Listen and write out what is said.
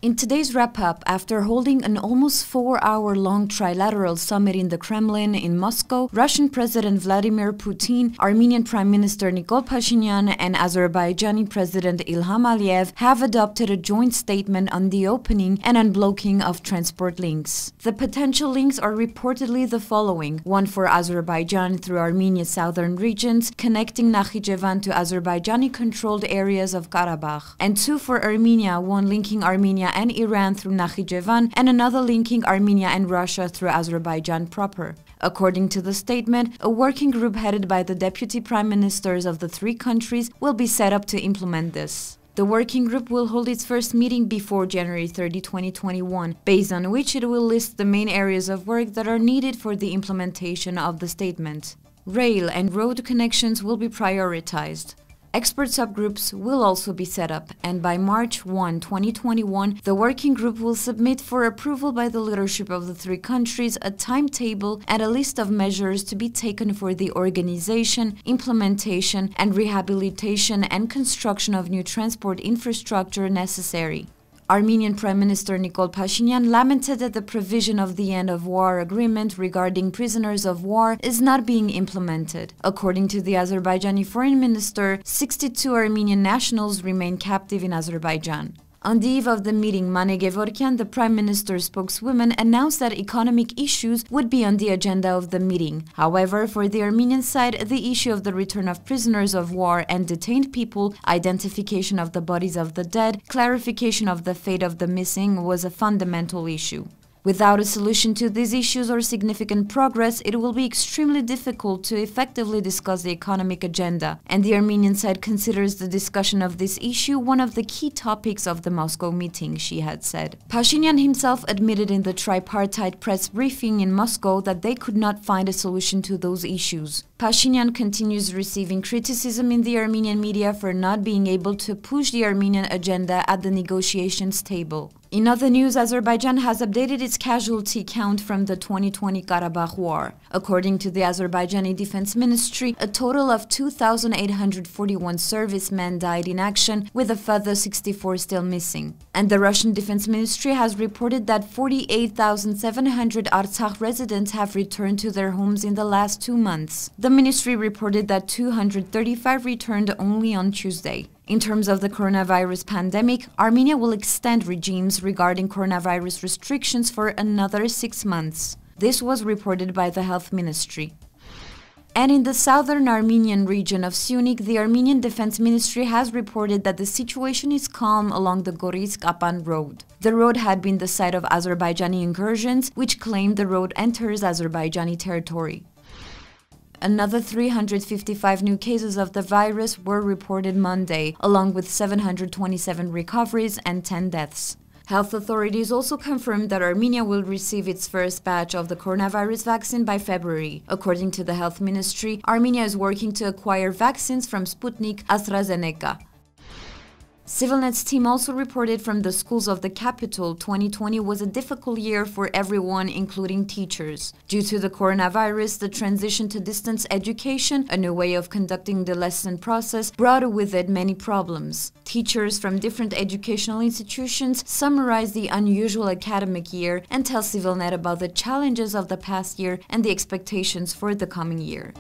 In today's wrap-up, after holding an almost 4-hour-long trilateral summit in the Kremlin in Moscow, Russian President Vladimir Putin, Armenian Prime Minister Nikol Pashinyan, and Azerbaijani President Ilham Aliyev have adopted a joint statement on the opening and unblocking of transport links. The potential links are reportedly the following: one for Azerbaijan through Armenia's southern regions, connecting Nakhichevan to Azerbaijani-controlled areas of Karabakh, and two for Armenia, one linking Armenia and Iran through Nakhichevan, and another linking Armenia and Russia through Azerbaijan proper. According to the statement, a working group headed by the deputy prime ministers of the three countries will be set up to implement this. The working group will hold its first meeting before January 30, 2021, based on which it will list the main areas of work that are needed for the implementation of the statement. Rail and road connections will be prioritized. Expert subgroups will also be set up, and by March 1, 2021, the working group will submit for approval by the leadership of the three countries a timetable and a list of measures to be taken for the organization, implementation, and rehabilitation and construction of new transport infrastructure necessary. Armenian Prime Minister Nikol Pashinyan lamented that the provision of the end of war agreement regarding prisoners of war is not being implemented. According to the Azerbaijani Foreign Minister, 62 Armenian nationals remain captive in Azerbaijan. On the eve of the meeting, Mane Gevorkyan, the Prime Minister's spokeswoman, announced that economic issues would be on the agenda of the meeting. However, for the Armenian side, the issue of the return of prisoners of war and detained people, identification of the bodies of the dead, clarification of the fate of the missing was a fundamental issue. Without a solution to these issues or significant progress, it will be extremely difficult to effectively discuss the economic agenda, and the Armenian side considers the discussion of this issue one of the key topics of the Moscow meeting, she had said. Pashinyan himself admitted in the tripartite press briefing in Moscow that they could not find a solution to those issues. Pashinyan continues receiving criticism in the Armenian media for not being able to push the Armenian agenda at the negotiations table. In other news, Azerbaijan has updated its casualty count from the 2020 Karabakh war. According to the Azerbaijani Defense Ministry, a total of 2,841 servicemen died in action, with a further 64 still missing. And the Russian Defense Ministry has reported that 48,700 Artsakh residents have returned to their homes in the last 2 months. The ministry reported that 235 returned only on Tuesday. In terms of the coronavirus pandemic, Armenia will extend regimes regarding coronavirus restrictions for another 6 months. This was reported by the Health Ministry. And in the southern Armenian region of Syunik, the Armenian Defense Ministry has reported that the situation is calm along the Goris-Kapan road. The road had been the site of Azerbaijani incursions, which claimed the road enters Azerbaijani territory. Another 355 new cases of the virus were reported Monday, along with 727 recoveries and 10 deaths. Health authorities also confirmed that Armenia will receive its first batch of the coronavirus vaccine by February. According to the Health Ministry, Armenia is working to acquire vaccines from Sputnik AstraZeneca. ＳիվիլНեթ's team also reported from the schools of the capital 2020 was a difficult year for everyone, including teachers. Due to the coronavirus, the transition to distance education, a new way of conducting the lesson process, brought with it many problems. Teachers from different educational institutions summarize the unusual academic year and tell ＳիվիլՆեթ about the challenges of the past year and the expectations for the coming year.